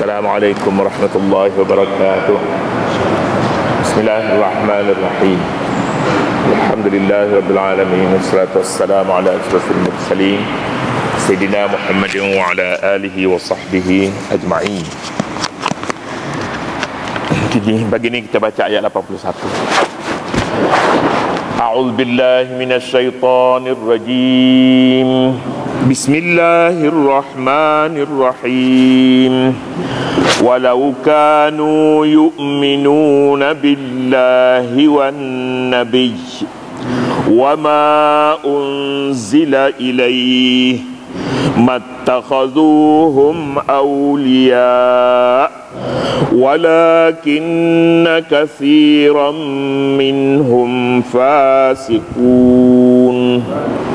Assalamualaikum warahmatullahi wabarakatuh. Bismillahirrahmanirrahim. Alhamdulillahirabbil alamin wassalatu wassalamu ala asyrafil mursalin Sayyidina Muhammadin wa ala alihi wa sahbihi ajma'in. Jadi pagi ni kita baca ayat 81. A'udzu billahi minasy syaithanir rajim. Bismillahirrahmanirrahim. Walau kanu yu'minuna billahi wan nabiy wama unzila ilaihi mattakhaduhum awliya walakinna katsiran minhum fasiqun.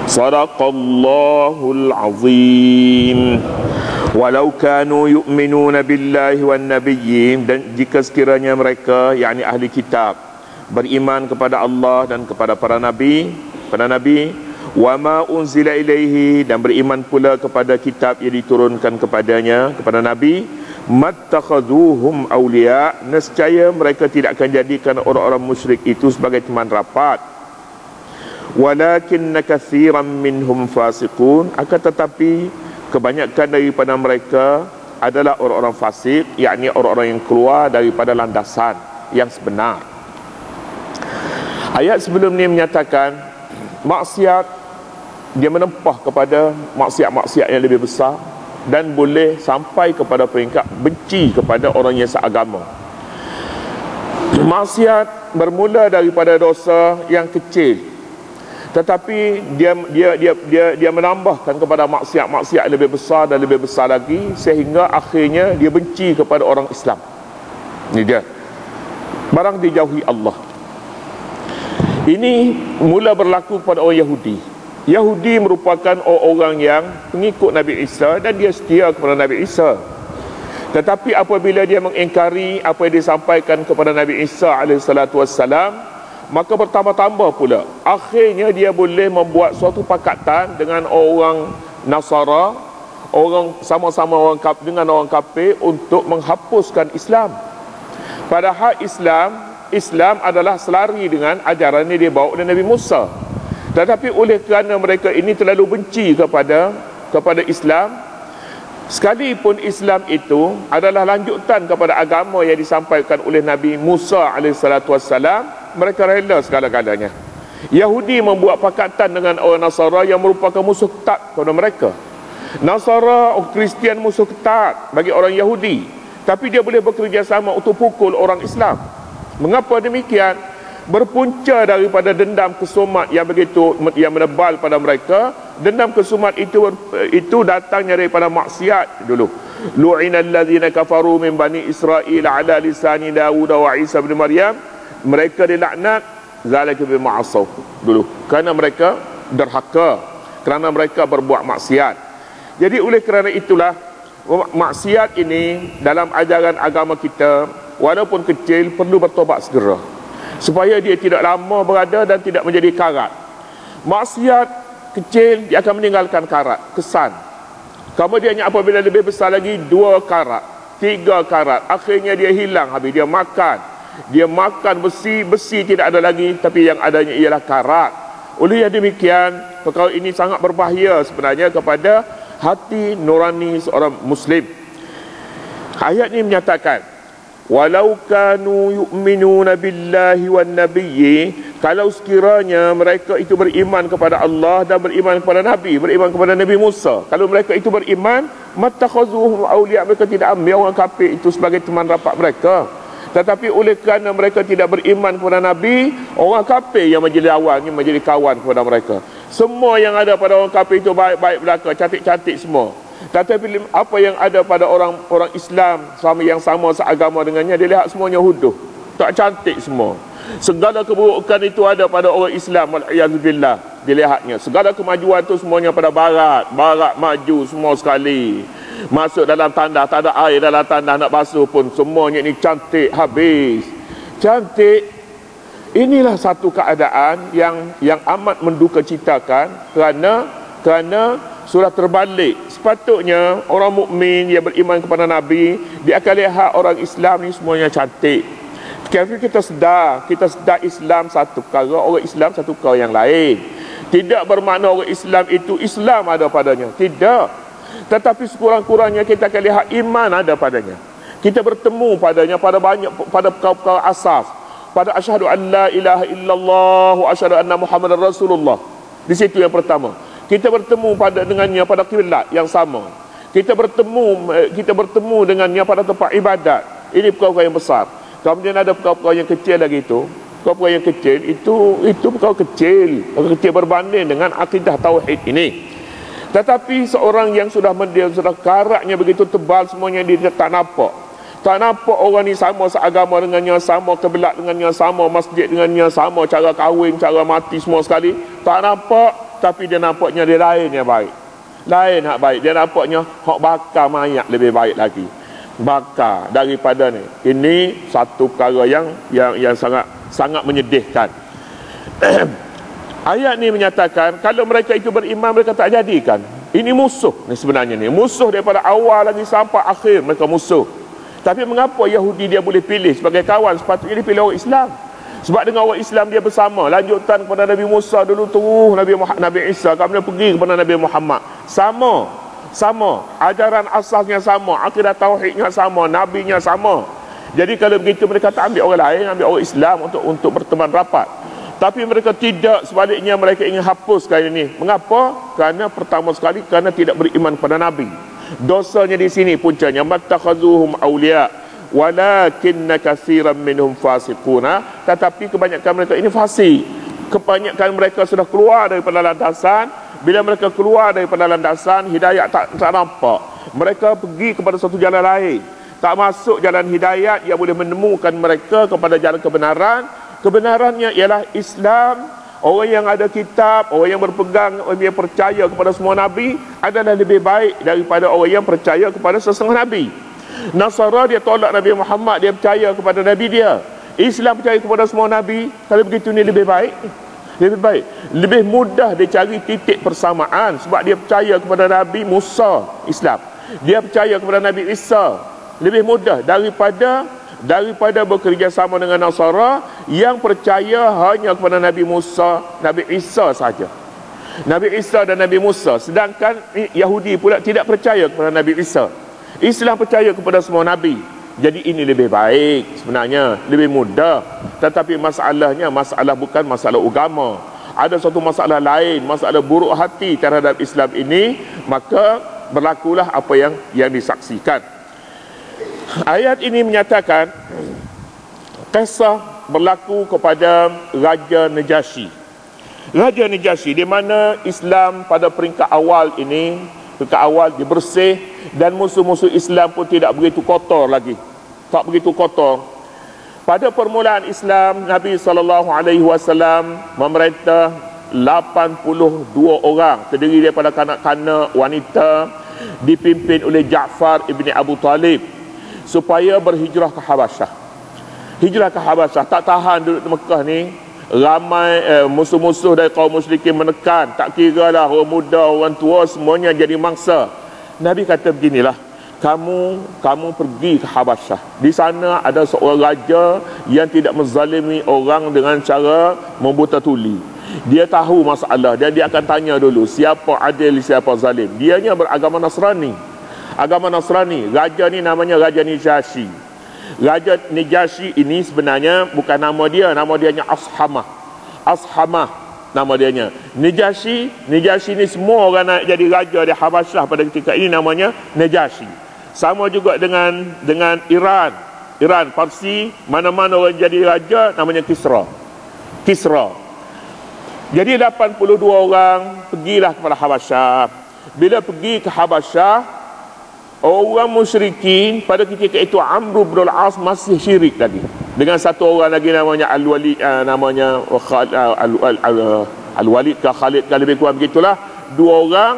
Sadaqallahul azim. Walau kanu yu'minuna billahi wan nabiyyi, dan jika sekiranya mereka, yakni ahli kitab, beriman kepada Allah dan kepada para nabi, wa ma unzila ilaihi, dan beriman pula kepada kitab yang diturunkan kepadanya, kepada nabi, mattakhaduhum awliya, nescaya mereka tidak akan jadikan orang-orang musyrik itu sebagai teman rapat. Walakinna katsiran minhum fasiqun, akan tetapi kebanyakan daripada mereka adalah orang-orang fasik, yakni orang-orang yang keluar daripada landasan yang sebenar. Ayat sebelum ni menyatakan maksiat, dia menempah kepada maksiat-maksiat yang lebih besar dan boleh sampai kepada peringkat benci kepada orang yang seagama. Maksiat bermula daripada dosa yang kecil, tetapi dia menambahkan kepada maksiat-maksiat lebih besar dan lebih besar lagi, sehingga akhirnya dia benci kepada orang Islam. Ini dia, barang dijauhi Allah. Ini mula berlaku kepada orang Yahudi. Yahudi merupakan orang yang pengikut Nabi Isa dan dia setia kepada Nabi Isa. Tetapi apabila dia mengingkari apa yang disampaikan kepada Nabi Isa alaihissalam, maka bertambah-tambah pula. Akhirnya dia boleh membuat suatu pakatan dengan orang Nasara, orang sama-sama dengan orang kafir, untuk menghapuskan Islam. Padahal Islam adalah selari dengan ajaran yang dibawa oleh Nabi Musa. Tetapi oleh kerana mereka ini terlalu benci kepada Islam, sekalipun Islam itu adalah lanjutan kepada agama yang disampaikan oleh Nabi Musa alaihissalam, mereka rela segala-galanya. Yahudi membuat pakatan dengan orang Nasara yang merupakan musuh ketat kepada mereka. Nasara, Kristian musuh ketat bagi orang Yahudi, tapi dia boleh bekerjasama untuk pukul orang Islam. Mengapa demikian? Berpunca daripada dendam kesumat yang menebal pada mereka. Dendam kesumat itu datangnya daripada maksiat dulu. Lu'inal ladzina kafaru min bani Israil ala lisani Dawud wa Isa bin Maryam. Mereka dilaknat zalika bima asaw dulu, kerana mereka derhaka, kerana mereka berbuat maksiat. Jadi oleh kerana itulah, maksiat ini dalam ajaran agama kita, walaupun kecil, perlu bertobat segera, supaya dia tidak lama berada dan tidak menjadi karat. Maksiat kecil dia akan meninggalkan karat, kesan. Kemudiannya apabila lebih besar lagi, 2 karat, 3 karat, akhirnya dia hilang habis. Dia makan besi tidak ada lagi, tapi yang adanya ialah karat. Oleh yang demikian, perkara ini sangat berbahaya sebenarnya kepada hati nurani seorang Muslim. Ayat ini menyatakan, walau kanu yu'minuna billahi wan nabiyyi, kalau sekiranya mereka itu beriman kepada Allah dan beriman kepada Nabi, beriman kepada Nabi Musa, kalau mereka itu beriman, mattakhazuhum awliya, mereka tidak ambil orang kafir itu sebagai teman rapat mereka. Tetapi oleh kerana mereka tidak beriman kepada Nabi, orang kafir yang menjadi lawan, yang menjadi kawan kepada mereka. Semua yang ada pada orang kafir itu baik-baik belaka, cantik-cantik semua. Tetapi apa yang ada pada orang Islam yang sama seagama dengannya, dia lihat semuanya huduh, tak cantik semua. Segala keburukan itu ada pada orang Islam, wal'iyazubillah, dilihatnya. Segala kemajuan itu semuanya pada barat maju semua sekali. Masuk dalam tandas, tak ada air dalam tandas nak basuh pun, semuanya ni cantik habis. Cantik. Inilah satu keadaan yang amat mendukacitakan, kerana sudah terbalik sepatutnya orang mukmin yang beriman kepada Nabi, dia akan lihat orang Islam ni semuanya cantik. Kalau kita sedar Islam satu perkara, orang Islam satu perkara yang lain. Tidak bermakna orang Islam itu Islam ada padanya, tidak. Tetapi sekurang-kurangnya kita akan lihat iman ada padanya. Kita bertemu padanya pada perkara-perkara asas, pada asyhadu an la ilaha illallah wa asyhadu anna muhammadar rasulullah. Di situ yang pertama. Kita bertemu dengannya pada kiblat yang sama. Kita bertemu dengannya pada tempat ibadat. Ini perkara yang besar. Kemudian ada perkara yang kecil lagi itu. Perkara yang kecil itu perkara kecil berbanding dengan akidah tauhid ini. Tetapi seorang yang sudah karaknya begitu tebal semuanya, dia tak nampak. Tak nampak orang ni sama seagama dengannya, sama kiblat dengannya, sama masjid dengannya, sama cara kahwin, cara mati semua sekali. Tak nampak, tapi dia nampaknya dia lain yang baik. Lain hak baik. Dia nampaknya hak bakar mayat lebih baik lagi. Bakar daripada ni. Ini satu perkara yang sangat menyedihkan. Ayat ni menyatakan kalau mereka itu beriman, mereka tak jadikan. Ini musuh ni sebenarnya ni. Musuh daripada awal lagi sampai akhir mereka musuh. Tapi mengapa Yahudi dia boleh pilih sebagai kawan? Sepatutnya dia pilih orang Islam. Sebab dengan orang Islam dia bersama. Lanjutan kepada Nabi Musa dulu terus Nabi Isa, kemudian pergi kepada Nabi Muhammad. Sama. Ajaran asasnya sama, akidah tauhidnya sama, nabinya sama. Jadi kalau begitu mereka tak ambil orang lain, ambil orang Islam untuk berteman rapat. Tapi mereka tidak, sebaliknya mereka ingin hapuskan ini. Mengapa? Kerana pertama sekali kerana tidak beriman kepada Nabi. Dosanya di sini puncanya, mattakhazuhum awliya walakinna katsiran minhum fasiquna. Tetapi kebanyakan mereka ini fasik. Kebanyakan mereka sudah keluar daripada landasan. Bila mereka keluar daripada landasan, hidayah tak nampak. Mereka pergi kepada satu jalan lain. Tak masuk jalan hidayat yang boleh menemukan mereka kepada jalan kebenaran. Kebenarannya ialah Islam. Orang yang ada kitab, orang yang berpegang, orang yang percaya kepada semua Nabi adalah lebih baik daripada orang yang percaya kepada sesama Nabi. Nasara dia tolak Nabi Muhammad, dia percaya kepada Nabi dia. Islam percaya kepada semua Nabi. Kalau begitu ni lebih baik. Lebih mudah dia cari titik persamaan. Sebab dia percaya kepada Nabi Musa, Islam. Dia percaya kepada Nabi Isa. Lebih mudah daripada bekerjasama dengan Nasara yang percaya hanya kepada Nabi Musa, Nabi Isa saja. Nabi Isa dan Nabi Musa. Sedangkan Yahudi pula tidak percaya kepada Nabi Isa. Islam percaya kepada semua Nabi. Jadi ini lebih baik sebenarnya, lebih mudah. Tetapi masalahnya, masalah bukan masalah agama. Ada satu masalah lain, masalah buruk hati terhadap Islam ini. Maka berlakulah apa yang disaksikan. Ayat ini menyatakan kisah berlaku kepada Raja Najasyi. Raja Najasyi di mana Islam pada peringkat awal ini, peringkat awal dibersih, dan musuh-musuh Islam pun tidak begitu kotor lagi. Tak begitu kotor. Pada permulaan Islam, Nabi SAW memerintah 82 orang, terdiri daripada kanak-kanak, wanita, dipimpin oleh Ja'far ibni Abu Talib, supaya berhijrah ke Habasyah. Hijrah ke Habasyah, tak tahan duduk di Mekah ni. Ramai musuh-musuh dari kaum musyrikin menekan. Tak kira lah orang muda, orang tua, semuanya jadi mangsa. Nabi kata beginilah, kamu pergi ke Habasyah. Di sana ada seorang raja yang tidak menzalimi orang dengan cara membuta tuli. Dia tahu masalah dan dia akan tanya dulu siapa adil, siapa zalim. Dianya beragama Nasrani. Agama Nasrani. Raja ni namanya Raja Najasyi. Raja Najasyi ini sebenarnya bukan nama dia nya Ashamah nama dianya. Najasyi ni semua orang nak jadi raja di Habasyah pada ketika ini namanya Najasyi. Sama juga dengan Iran, Parsi, mana-mana orang jadi raja namanya Kisra. Jadi 82 orang pergilah kepada Habasyah. Bila pergi ke Habasyah, orang musyrikin pada ketika itu Amr bin al-As masih syirik lagi. Dengan satu orang lagi namanya Al-Walid, namanya Al-Walid ke Khalid ke lebih kurang begitulah. Dua orang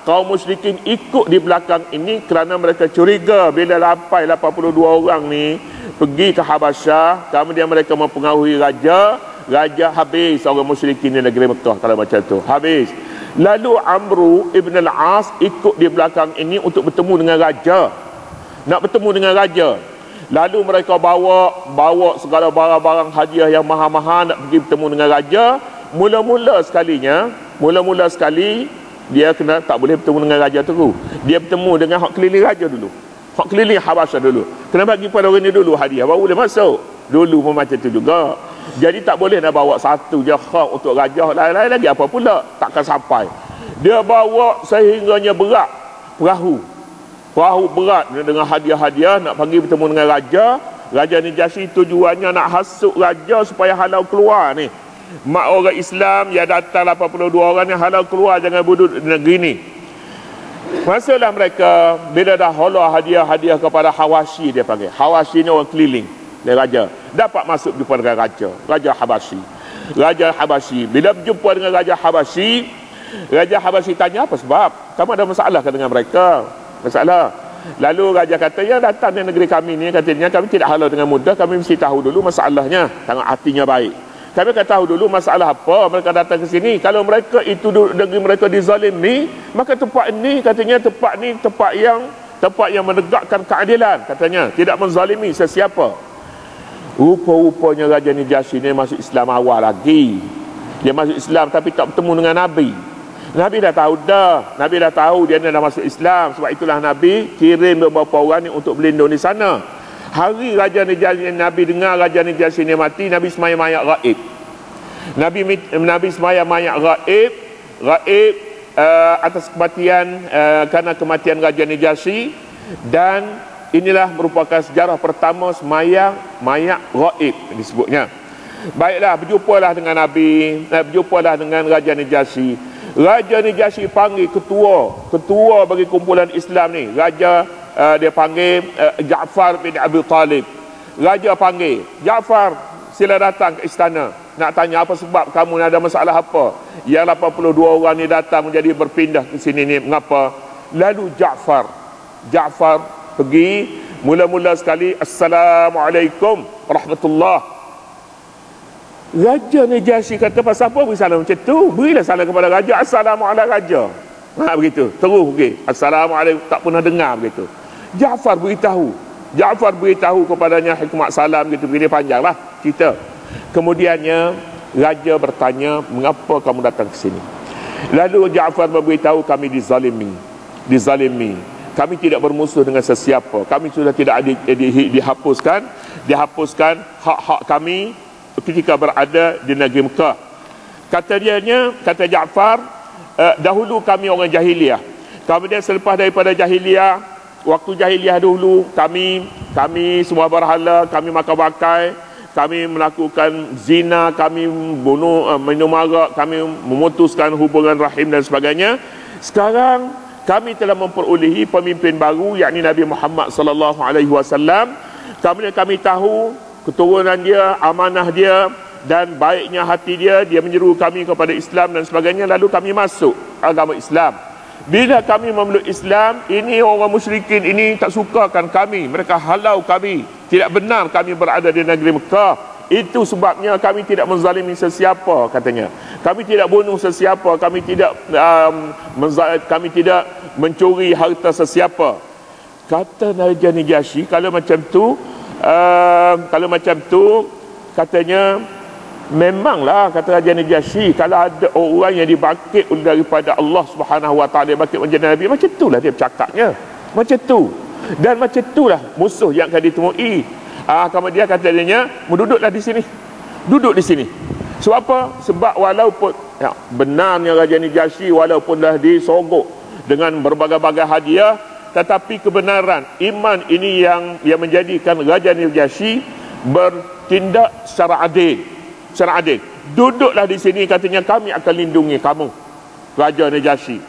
kaum musyrikin ikut di belakang ini kerana mereka curiga bila sampai 82 orang ni pergi ke Habasyah, kemudian mereka mempengaruhi raja habis orang musyrikin di negeri Mekah. Kalau macam tu habis Lalu Amru ibn al-As ikut di belakang ini untuk bertemu dengan raja. Nak bertemu dengan raja. Lalu mereka bawa segala barang-barang hadiah yang mahal-mahal nak pergi bertemu dengan raja. Mula-mula sekali dia kena tak boleh bertemu dengan raja tu. Dia bertemu dengan hak keliling raja dulu. Hak keliling Habasyah dulu. Kena bagi pada orang ni dulu hadiah baru boleh masuk. Dulu pun macam tu juga. Jadi tak boleh nak bawa satu je kham untuk raja, lain-lain lagi apa pula takkan sampai. Dia bawa sehingganya berat perahu berat dengan hadiah-hadiah nak pergi bertemu dengan Raja Najasyi. Tujuannya nak hasut raja supaya halau keluar ni. Mak orang Islam yang datang 82 orang ni halau keluar, jangan duduk di negeri ni. Masuklah mereka. Bila dah halau hadiah-hadiah kepada Hawashi, dia panggil Hawashi ni orang keliling dia raja, dapat masuk jumpa dengan Raja Habashi. Bila berjumpa dengan Raja Habashi tanya apa sebab kamu ada masalah dengan mereka. Lalu raja kata, yang datang dari negeri kami ni, katanya kami tidak halau dengan mudah, kami mesti tahu dulu masalahnya. Sangat hatinya baik. Kami akan tahu dulu masalah apa mereka datang ke sini. Kalau mereka itu negeri mereka dizalimi, maka tempat ni katanya tempat yang menegakkan keadilan, katanya tidak menzalimi sesiapa. Rupa-rupanya Raja Najasyi ni masuk Islam awal lagi. Dia masuk Islam tapi tak bertemu dengan Nabi. Nabi dah tahu dia dah masuk Islam. Sebab itulah Nabi kirim beberapa orang ni untuk berlindung di sana. Hari Nabi dengar Raja Najasyi ni mati, Nabi semaya mayat gaib. Nabi semaya mayat gaib atas kematian, kerana kematian Raja Najasyi. Dan inilah merupakan sejarah pertama semayang mayat gaib disebutnya. Baiklah, berjumpalah dengan Nabi, berjumpalah dengan Raja Najasyi. Raja Najasyi panggil ketua bagi kumpulan Islam ni. Raja dia panggil Ja'far bin Abi Talib. Raja panggil, Ja'far, sila datang ke istana. Nak tanya apa sebab kamu ada masalah apa? Yang 82 orang ni datang menjadi berpindah ke sini ni, mengapa? Lalu Ja'far pergi, mula-mula sekali, Assalamualaikum warahmatullahi. Raja Najasyi kata, pasal apa beri salam macam tu? Berilah salam kepada raja. Assalamualaikum raja. Begitu. Terus pergi. Assalamualaikum. Tak pernah dengar begitu. Ja'far beritahu kepadanya hikmat salam gitu. Begini panjanglah cerita. Kemudiannya raja bertanya, mengapa kamu datang ke sini? Lalu Ja'far memberitahu, kami dizalimi. Kami tidak bermusuh dengan sesiapa. Kami sudah tidak dihapuskan hak-hak kami ketika berada di negeri Mekah. Kata Ja'far, dahulu kami orang jahiliah. Kemudian selepas daripada jahiliah, waktu jahiliah dulu, kami semua berhala, kami makan bakai, kami melakukan zina, kami bunuh, minum arak, kami memutuskan hubungan rahim dan sebagainya. Sekarang kami telah memperolehi pemimpin baru, yakni Nabi Muhammad sallallahu alaihi wasallam. Kemudian kami tahu keturunan dia, amanah dia dan baiknya hati dia. Dia menyeru kami kepada Islam dan sebagainya. Lalu kami masuk agama Islam. Bila kami memeluk Islam, ini orang musyrikin ini tak sukakan kami. Mereka halau kami. Tidak benar kami berada di negeri Mekah. Itu sebabnya kami tidak menzalimi sesiapa, katanya. Kami tidak bunuh sesiapa, kami tidak mencuri harta sesiapa. Kata Raja Najasyi, kalau macam tu katanya, memanglah, kata Raja Najasyi, kalau ada orang yang dibangkit daripada Allah Subhanahu wa taala, bangkit menjadi nabi, macam itulah dia bercakapnya. Macam tu. Dan macam itulah musuh yang akan ditemui. Kemudian katanya, duduklah di sini. Duduk di sini. Sebab apa? Sebab walaupun benarnya Raja Najasyi walaupun dah disogok dengan berbagai-bagai hadiah, tetapi kebenaran iman ini yang menjadikan Raja Najasyi bertindak secara adil. Secara adil. Duduklah di sini, katanya, kami akan lindungi kamu, Raja Najasyi.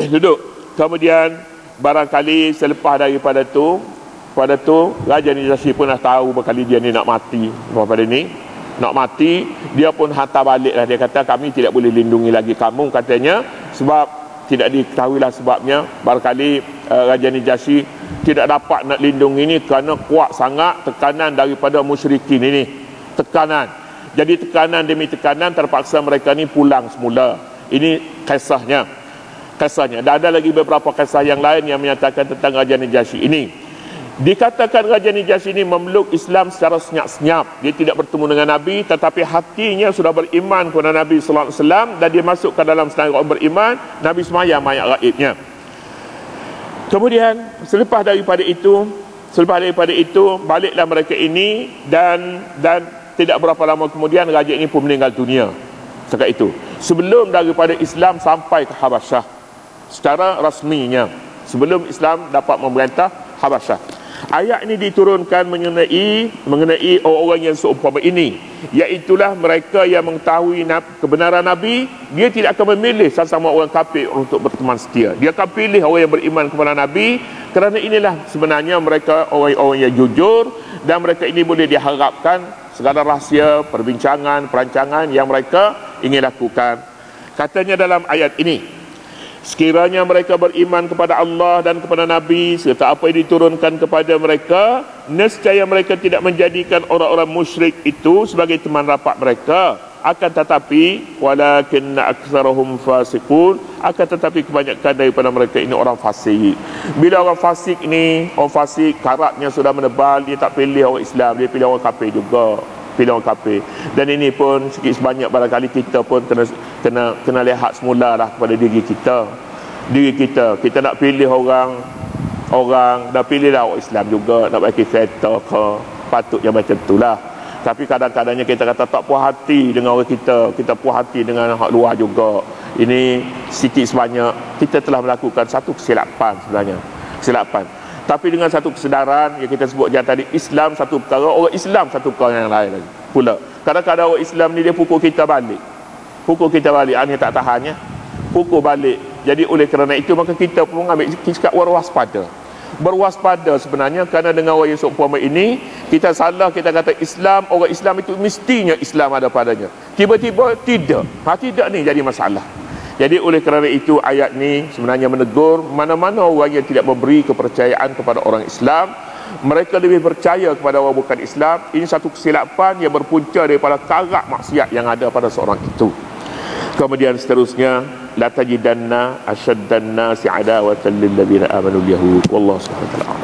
Duduk. Kemudian barangkali selepas daripada tu, Raja Najasyi pun dah tahu berkali dia ni nak mati. Daripada ni nak mati, dia pun hantar baliklah. Dia kata, kami tidak boleh lindungi lagi kamu, katanya, sebab tidak diketahuilah sebabnya. Barangkali Raja Najasyi tidak dapat nak lindungi ini kerana kuat sangat tekanan daripada musyrikin ini. Tekanan. Jadi tekanan demi tekanan, terpaksa mereka ni pulang semula. Ini kisahnya. Dan ada lagi beberapa kisah yang lain yang menyatakan tentang Raja Najasyi ini. Dikatakan Raja Najasyi ini memeluk Islam secara senyap-senyap. Dia tidak bertemu dengan Nabi, tetapi hatinya sudah beriman kepada Nabi sallallahu alaihi wasallam, dan dia masuk ke dalam setengah orang beriman. Nabi semayang mayat gaibnya. Kemudian selepas daripada itu baliklah mereka ini, dan tidak berapa lama kemudian raja ini pun meninggal dunia. Setakat itu, sebelum daripada Islam sampai ke Habasyah secara rasminya, sebelum Islam dapat memerintah Habasyah. Ayat ini diturunkan mengenai orang-orang yang seumpama ini, iaitulah mereka yang mengetahui kebenaran Nabi. Dia tidak akan memilih sesama orang kafir untuk berteman setia. Dia akan pilih orang yang beriman kepada Nabi, kerana inilah sebenarnya mereka orang-orang yang jujur, dan mereka ini boleh diharapkan segala rahsia, perbincangan, perancangan yang mereka ingin lakukan. Katanya dalam ayat ini, sekiranya mereka beriman kepada Allah dan kepada Nabi serta apa yang diturunkan kepada mereka, nescaya mereka tidak menjadikan orang-orang musyrik itu sebagai teman rapat mereka. Akan tetapi walakinna aktsarahum fasiqun, akan tetapi kebanyakan daripada mereka ini orang fasik. Bila orang fasik ni, orang fasik karatnya sudah menebal, dia tak pilih orang Islam, dia pilih orang kafir juga, pilih orang kafir. Dan ini pun sikit sebanyak barangkali kita pun kena lihat semula lah kepada diri kita. Kita nak pilih orang dah pilih lah orang Islam juga, nak bagi kereta ke, patutnya macam itulah. Tapi kadang-kadangnya kita kata tak puas hati dengan orang kita puas hati dengan hak luar juga. Ini sikit sebanyak kita telah melakukan satu kesilapan sebenarnya, kesilapan. Tapi dengan satu kesedaran yang kita sebut tadi, Islam satu perkara, orang Islam satu perkara yang lain lagi pula. Kadang-kadang orang Islam ni dia pukul kita balik, ni tak tahannya, pukul balik. Jadi oleh kerana itu maka kita pun ambil sikap berwaspada sebenarnya, kerana dengan orang yang seumpama ini kita salah, kita kata Islam, orang Islam itu mestinya Islam ada padanya, tiba-tiba tidak, tidak ni jadi masalah. Jadi oleh kerana itu ayat ni sebenarnya menegur mana-mana orang yang tidak memberi kepercayaan kepada orang Islam, mereka lebih percaya kepada orang bukan Islam. Ini satu kesilapan yang berpunca daripada karak maksiat yang ada pada seorang itu. Kemudian seterusnya, la tajidanna asyaddan nasi adawatan lil ladzina amanu al yahud wallahu subhanahu wa ta'ala.